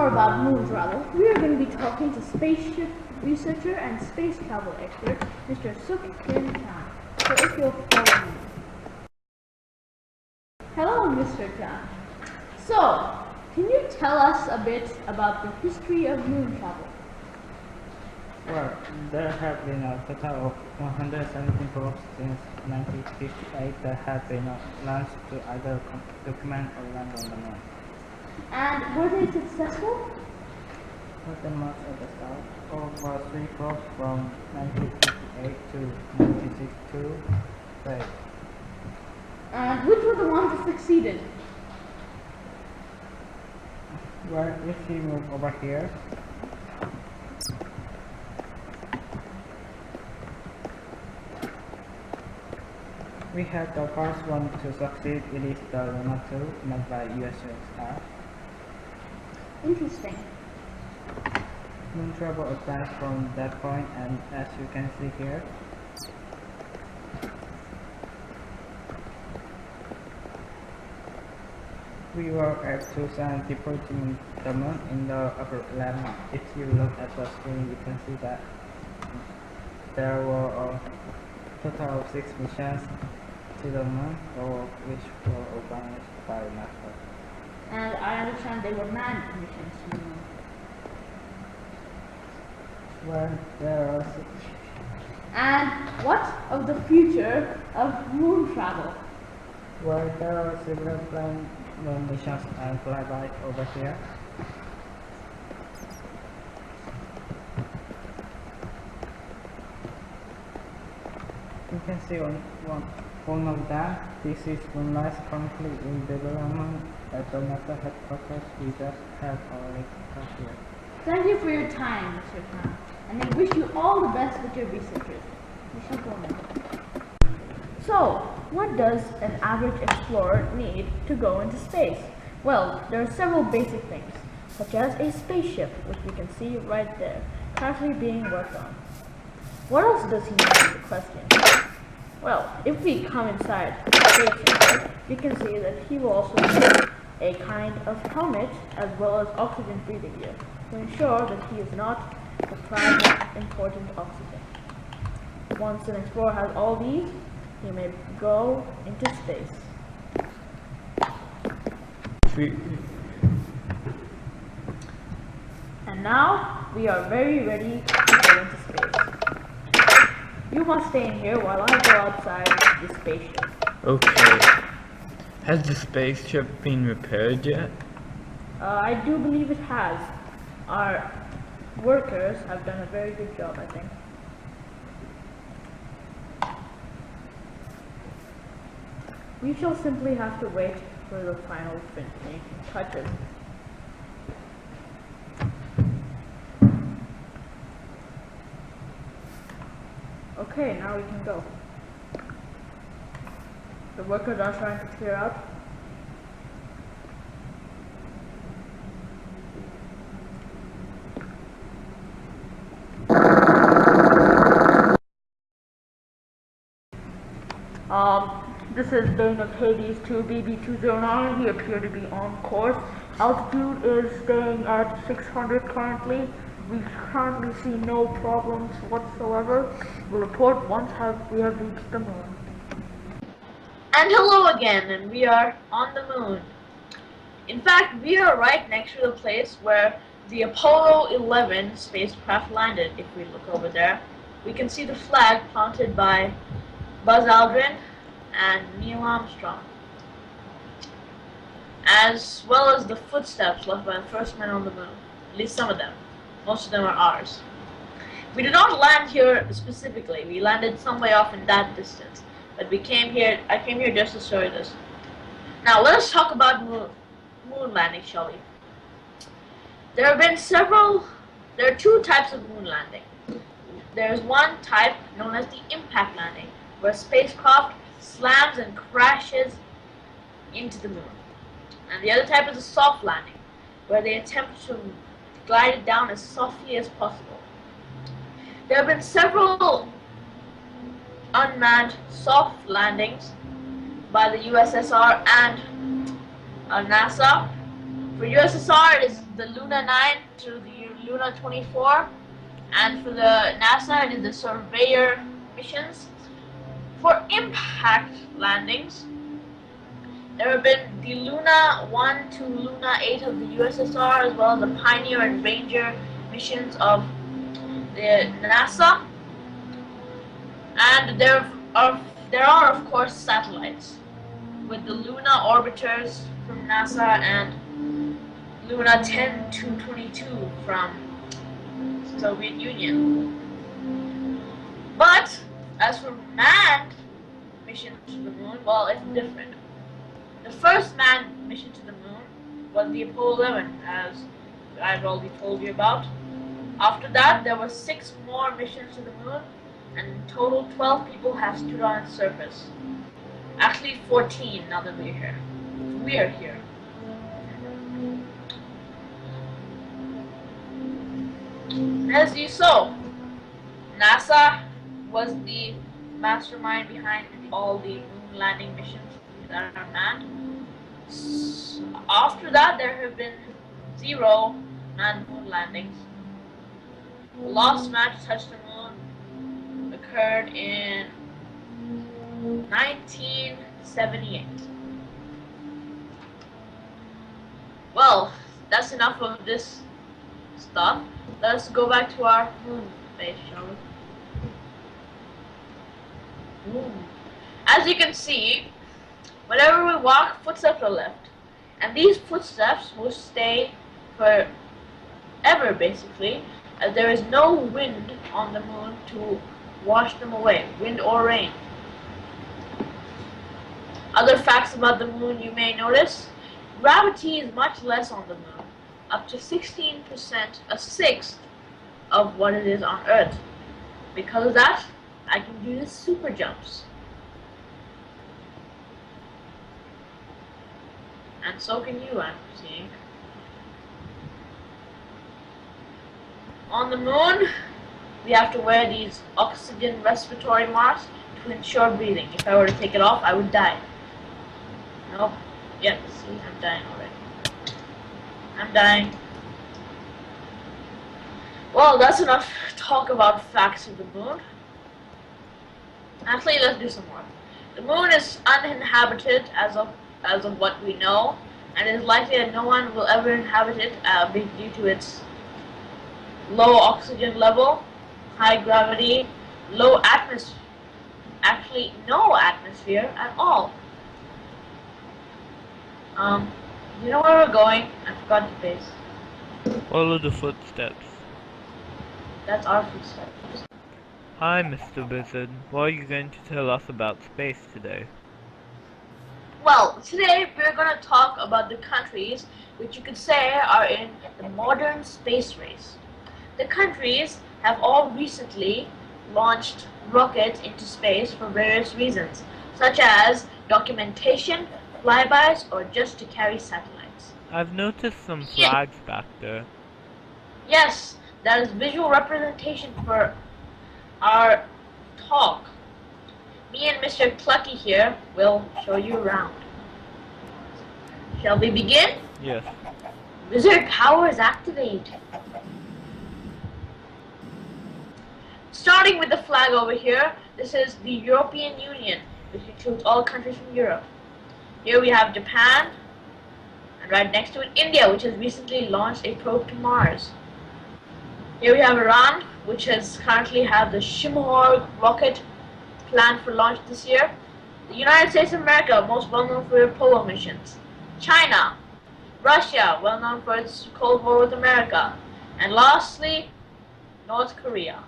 about moon travel, we are going to be talking to spaceship researcher and space travel expert, Mr. Suk-Kin Chan. So if you'll follow me. Hello, Mr. Chan. So, can you tell us a bit about the history of moon travel? Well, there have been a total of 117 probes since 1958 that have been launched to either document or land on the moon. And were they successful? Nothing much at the start. Over 3 probes from 1958 to 1962 failed. And which were the ones that succeeded? Well, if we move over here, we had the first one to succeed. It is the Luna 2 made by USSR. Interesting. Moon travel advanced from that point, and as you can see here, we were at 270 approaching the moon in the upper left. If you look at the screen, you can see that there were a total of 6 missions to the moon, all of which were organized by NASA. And I understand they were manned missions to the moon. Well, there are And what of the future of moon travel? well, there are several planned moon missions and flybys over here. You can see on one of them. This is Moonlight, currently in development at the NASA headquarters. We just have our lecture here. Thank you for your time, Mr. Khan, and I wish you all the best with your researches. We shall go now. So, what does an average explorer need to go into space? Well, there are several basic things, such as a spaceship, which we can see right there, currently being worked on. What else does he need is the question. Well, if we come inside the spaceship, we can see that he will also need a kind of helmet as well as oxygen breathing gear to ensure that he is not deprived of important oxygen. Once an explorer has all these, he may go into space. And now we are very ready to go into space. You must stay in here while I go outside the spaceship. Okay. Has the spaceship been repaired yet? I do believe it has. Our workers have done a very good job, I think. We shall simply have to wait for the final finishing touches. Okay, now we can go. The workers are trying to clear out. This is BaneOfHades 2 BB209. We appear to be on course. Altitude is staying at 600 currently. We currently see no problems whatsoever. We'll report once we have reached the moon. And hello again, and we are on the moon. In fact, we are right next to the place where the Apollo 11 spacecraft landed. If we look over there, we can see the flag planted by Buzz Aldrin and Neil Armstrong, as well as the footsteps left by the first men on the moon, at least some of them. Most of them are ours. We did not land here specifically. We landed some way off in that distance, but I came here just to show you this. Now let us talk about moon landing, shall we? There are two types of moon landing. There is one type known as the impact landing, where a spacecraft slams and crashes into the moon. And the other type is a soft landing, where they attempt to glide it down as softly as possible. There have been several unmanned soft landings by the USSR and NASA. For USSR, it is the Luna 9 to the Luna 24, and for the NASA it is the Surveyor missions. For impact landings, there have been the Luna 1 to Luna 8 of the USSR, as well as the Pioneer and Ranger missions of the NASA. And there are of course satellites, with the Luna orbiters from NASA and Luna 10 to 22 from Soviet Union. But as for manned mission to the moon, well, it's different. The first manned mission to the moon was the Apollo 11, as I've already told you about. After that, there were 6 more missions to the moon, and in total 12 people have stood on its surface. Actually 14 now that we're here. We're here. As you saw, NASA was the mastermind behind all the moon landing missions that are manned. After that, there have been 0 manned moon landings. The last man to touch the moon occurred in 1978. Well, that's enough of this stuff. Let's go back to our moon base, shall we? As you can see, whenever we walk, footsteps are left. And these footsteps will stay forever, basically, as there is no wind on the moon to wash them away, wind or rain. Other facts about the moon you may notice: gravity is much less on the moon, up to 16%, a sixth of what it is on Earth. Because of that, I can do the super jumps. And so can you, I'm seeing. On the moon, we have to wear these oxygen respiratory masks to ensure breathing. If I were to take it off, I would die. Nope. Yep, see, I'm dying already. I'm dying. Well, that's enough talk about facts of the moon. Actually, let's do some more. The moon is uninhabited as of what we know, and it is likely that no one will ever inhabit it due to its low oxygen level, high gravity, low atmosphere, actually no atmosphere at all. You know where we're going? I forgot the base. Follow the footsteps. That's our footsteps. Hi, Mr. Wizard. What are you going to tell us about space today? Well, today we're going to talk about the countries which you could say are in the modern space race. The countries have all recently launched rockets into space for various reasons, such as documentation, flybys, or just to carry satellites. I've noticed some flags back there. Yes, that is visual representation for our talk. Me and Mr. Clucky here will show you around. Shall we begin? Yes. Wizard powers activate. Starting with the flag over here, this is the European Union, which includes all countries from Europe. Here we have Japan, and right next to it India, which has recently launched a probe to Mars. Here we have Iran, which has currently have the Shimor rocket planned for launch this year. The United States of America, most well known for their Apollo missions. China, Russia, well known for its Cold War with America. And lastly, North Korea.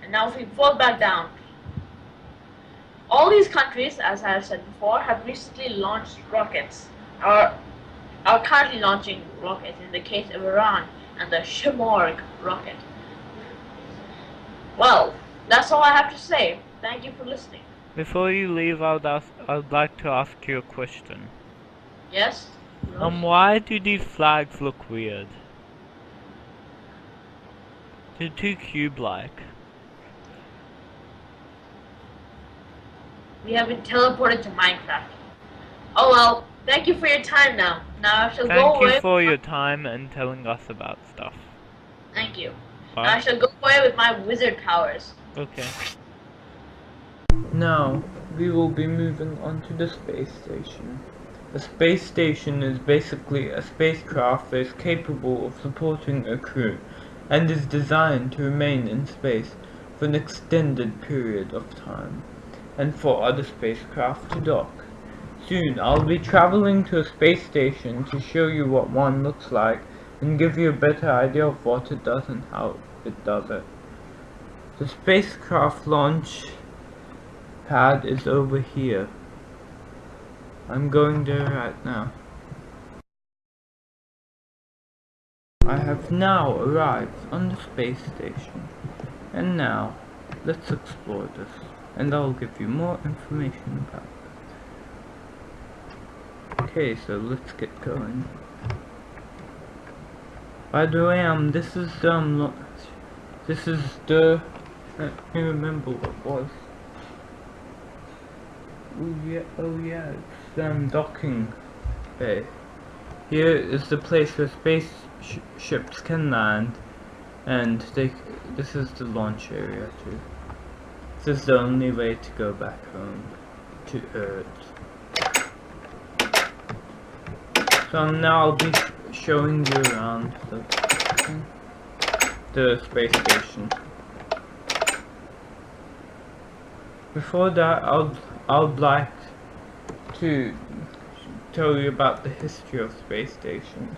And now if we fall back down, all these countries, as I have said before, have recently launched rockets, or are currently launching rockets, in the case of Iran and the Shimor rocket. Well, that's all I have to say. Thank you for listening. Before you leave, I'd like to ask you a question. Yes? Why do these flags look weird? They're too cube-like. We have been teleported to Minecraft. Oh well, Thank you for your time now. Now I shall go Thank you away. for your time and telling us about stuff. Thank you. Now Bye. I shall go away with my wizard powers. Okay. Now, we will be moving on to the space station. A space station is basically a spacecraft that is capable of supporting a crew and is designed to remain in space for an extended period of time and for other spacecraft to dock. Soon, I'll be traveling to a space station to show you what one looks like and give you a better idea of what it does and how it does it. The spacecraft launch pad is over here. I'm going there right now. I have now arrived on the space station. And now, let's explore this. And I'll give you more information about it. Okay, so let's get going. By the way, this is the, let me remember what it was. Oh yeah, it's docking bay. Here is the place where spaceships can land, and this is the launch area too. This is the only way to go back home to Earth. So now I'll be showing you around the space station. Before that, I'd like to tell you about the history of space stations.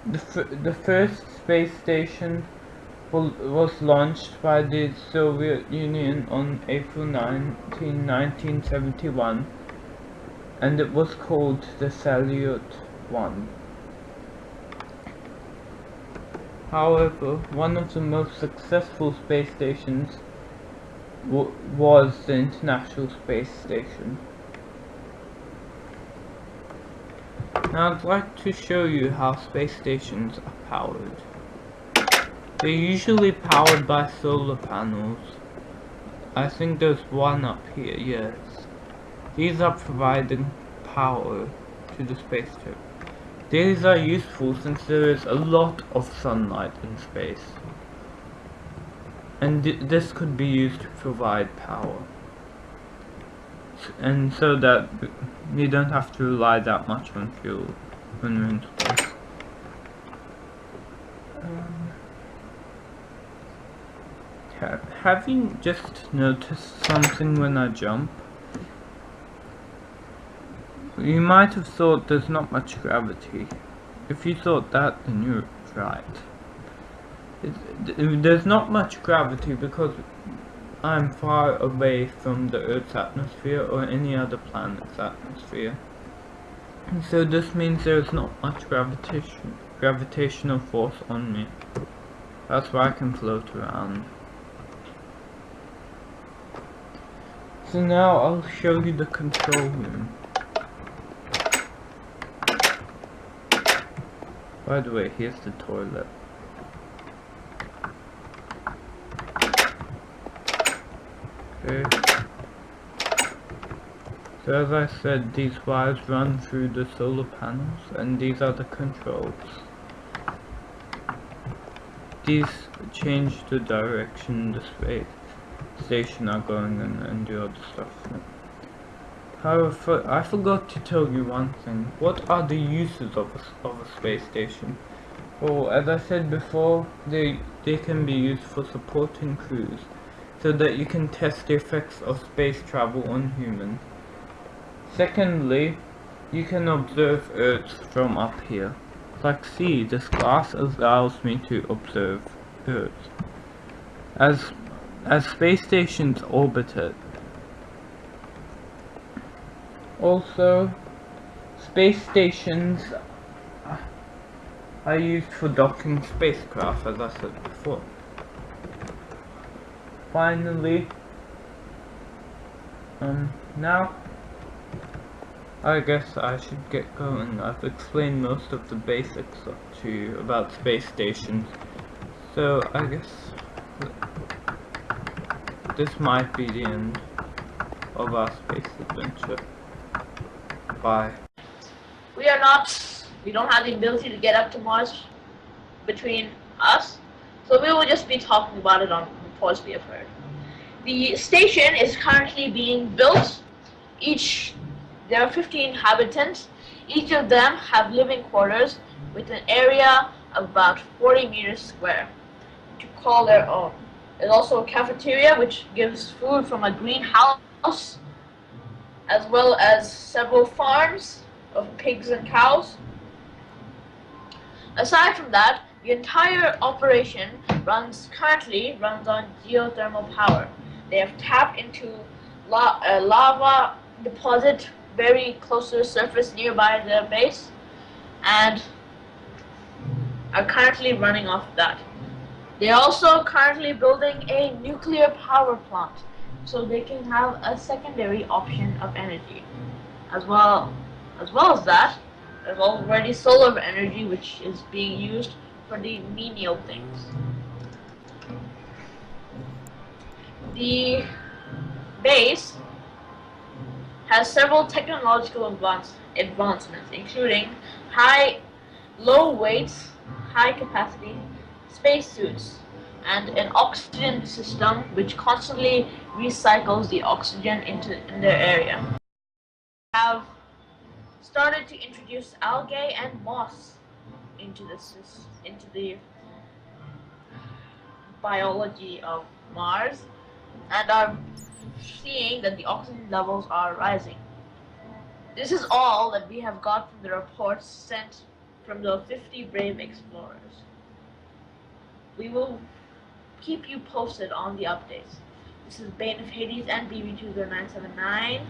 The first space station was launched by the Soviet Union on April 19, 1971, and it was called the Salyut 1. However, one of the most successful space stations was the International Space Station. Now I'd like to show you how space stations are powered. They're usually powered by solar panels. I think there's one up here, yes. These are providing power to the spaceship. These are useful since there is a lot of sunlight in space. And this could be used to provide power. And so that you don't have to rely that much on fuel when you're in space. Have you just noticed something when I jump? You might have thought there's not much gravity. If you thought that, then you're right. There's not much gravity because I'm far away from the Earth's atmosphere or any other planet's atmosphere. And so this means there's not much gravitational force on me. That's why I can float around. So now I'll show you the control room. By the way, here's the toilet. Okay. So as I said, these wires run through the solar panels, and these are the controls. These change the direction the space station are going in and the other stuff. However, I forgot to tell you one thing. What are the uses of a space station? Well, as I said before, they can be used for supporting crews, so that you can test the effects of space travel on humans. Secondly, you can observe Earth from up here. Like see, this glass allows me to observe Earth. As space stations orbit it. Also, space stations are used for docking spacecraft, as I said before. Finally, now I guess I should get going. I've explained most of the basics to you about space stations, so I guess this might be the end of our space adventure. Bye. we don't have the ability to get up to Mars between us, so we will just be talking about it on reports we have heard. The station is currently being built. There are 15 inhabitants. Each of them have living quarters with an area of about 40 meters square to call their own. There's also a cafeteria which gives food from a greenhouse, as well as several farms of pigs and cows. Aside from that, the entire operation currently runs on geothermal power. They have tapped into a lava deposit very close to the surface nearby the base, and are currently running off that. They are also currently building a nuclear power plant, so they can have a secondary option of energy. As well as that, there's already solar energy which is being used for the menial things. The base has several technological advancements, including low weights, high capacity spacesuits, and an oxygen system which constantly recycles the oxygen in their area. Have started to introduce algae and moss into the biology of Mars, and are seeing that the oxygen levels are rising. This is all that we have got from the reports sent from the 50 brave explorers. We will keep you posted on the updates. This is BaneOfHades and BB20979.